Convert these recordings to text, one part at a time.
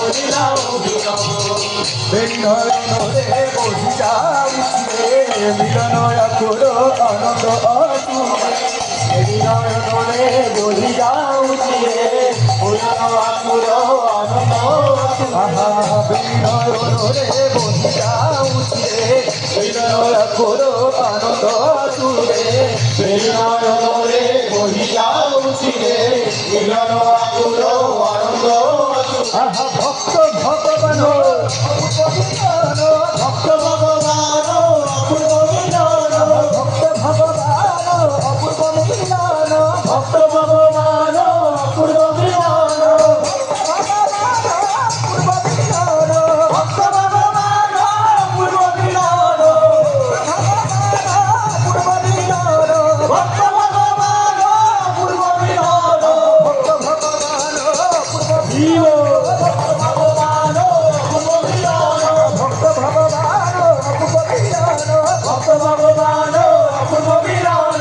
লীলা অভিনব নয়নরে বহি যাউছে মিলন আকুর আনন্দ অতুল নয়নরে বহি যাউছে মিলন আকুর আনন্দ আহা নয়নরে বহি যাউছে মিলন আকুর আনন্দ অতুলে নয়নরে বহি যাউছে মিলন আকুর আনন্দ আহা ভক্ত ভগবান ভক্ত ভগবান অপূর্ব মিলন ভক্ত ভগবান অপূর্ব মিলন ভক্ত ভগবান অপূর্ব মিলন ভক্ত ভগবান অপূর্ব মিলন অপূর্ব মিলন ভক্ত ভগবান অপূর্ব মিলন ভক্ত ভগবান অপূর্ব মিলন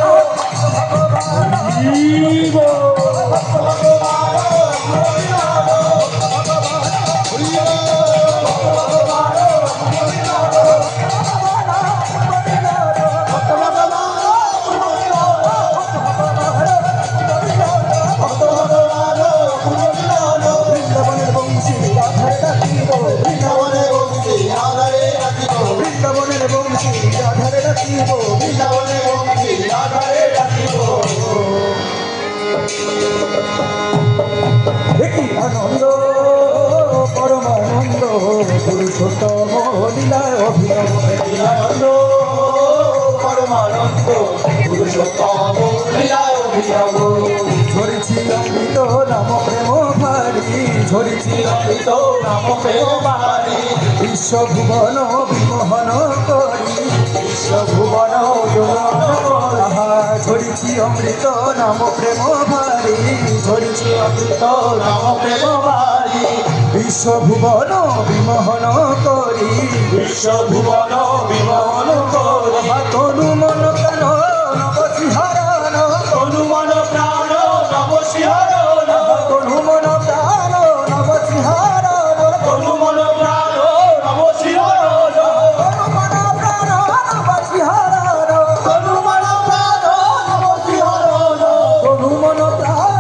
আনন্দ পরমানন্দ পুরুষোত্তম লীলায় অভিনব আনন্দ পরমানন্দ পুরুষোত্তম লীলায় অভিনব ঝরেছি অমৃত নাম প্রেম ভারি ঝরেছি অমৃত নাম প্রেম ভারি বিশ্বভুবন বিমোহন করি বিশ্বভুবন আহা ঝরেছি অমৃত নাম প্রেম ভারি ঝরেছি অমৃত নাম প্রেম ভারি বিশ্বভুবন বিমোহন করি বিশ্বভুবন বিমোহন করি তনু মন প্রাণ নবসিহরণ তনু মন প্রাণ নবসিহরণ তনু মন প্রাণ নবসিহরণ তনু মন প্রাণ নবসিহরণ তনু মন প্রাণ নবসিহরণ তনু মন প্রাণ নবসিহরণ তনু মন প্রাণ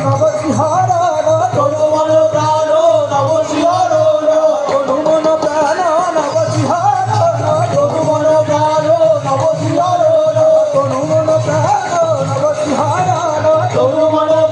নবসিহরণ তনু মন প্রাণ নবসিহরণ তনু মন প্রাণ নবসিহরণ তনু মন প্রাণ নবসিহরণ তনু মন প্রাণ নবসিহরণ তনু মন প্রাণ নবসিহরণ তনু মন প্রাণ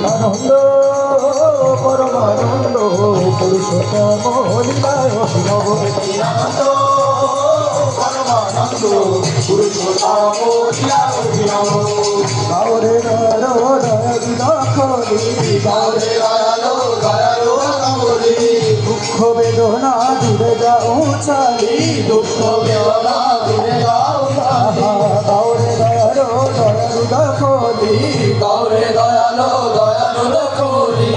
আনন্দ পরমানন্দ পুরুষোত্তম লীলায় অভিনব আনন্দ পরমানন্দ পুরুষোত্তম লীলায় অভিনব গাওরে দয়ালো দয়ালি গাওরে দয়ালো কামলি দুঃখ বেদনা দূরে যাও চালি দুঃখ বেদনা দূরে যাও চালি গাওরে দয়ালো দয়ালি গাওরে দয়ালো দয়ালি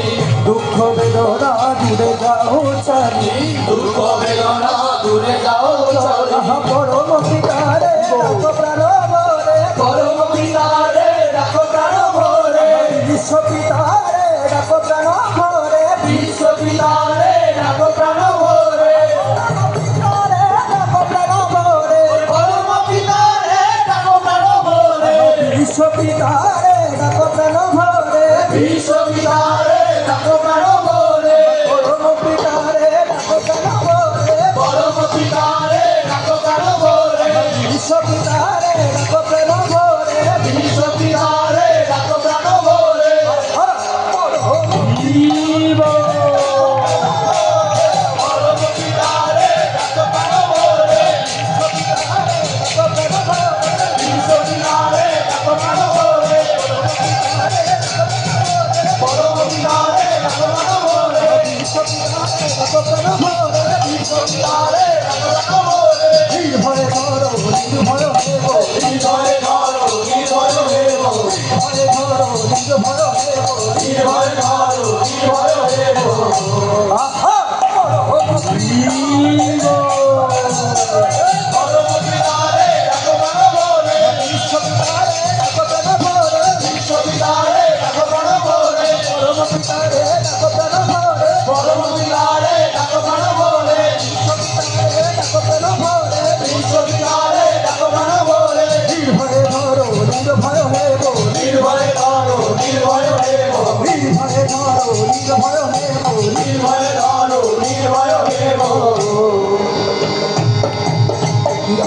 দুঃখ বেদনা দূরে যাও চালি দুঃখ বেদনা দূরে যাও চালি পরম পিতারে রাখো প্রাণ ভরে পরম পিতারে রাখো প্রাণ ভরে বিশ্ব পিতারে রাখো প্রাণ ভরে বিশ্ব পিতারে রাখো প্রাণ ভরে রাখো প্রাণ ভরে পরম পিতারে রাখো প্রাণ ভরে বিশ্ব পিতারে রাখো প্রাণ ভরে বিশ্ব পিতারে রাখো প্রাণ ভরে পরম পিতারে রাখো প্রাণ ভরে পরম পিতারে রাখো প্রাণ ভরে বিশ্ব পিতারে রাখো প্রাণ ভরে বিশ্ব পিতারে রাখো প্রাণ ভরে জীব পরম পিতারে রাখো প্রাণ ভরে বিশ্ব পিতারে রাখো প্রাণ ভরে বিশ্ব পিতারে রাখো প্রাণ ভরে নির্ভয়ে ধরো নির্ভয় হেব নির্ভয়ে ধরো নির্ভয় হেব আহা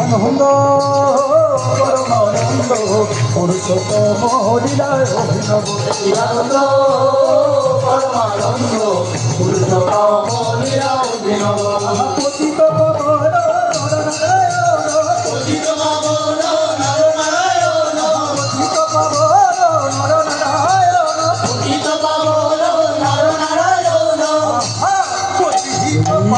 আনন্দ পরমানন্দ পুরুষোত্তম হরিলায় অভিনব আনন্দ পরমানন্দ পুরুষোত্তম হরিলায় অভিনব পতিত পাবন নরনারায়ণ পতিত পাবন নরনারায়ণ পতিত পাবন নরনারায়ণ পতিত পাবন নরনারায়ণ পতিত পাবন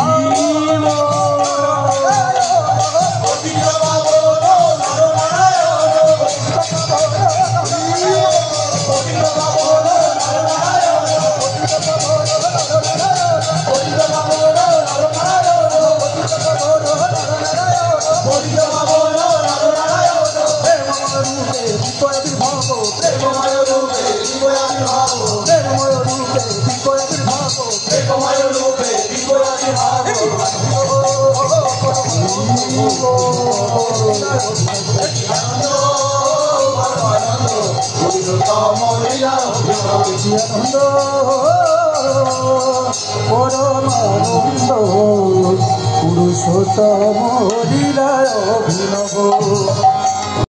আনন্দ পরমানন্দ পুরুষোত্তম হরিলায় অভিনব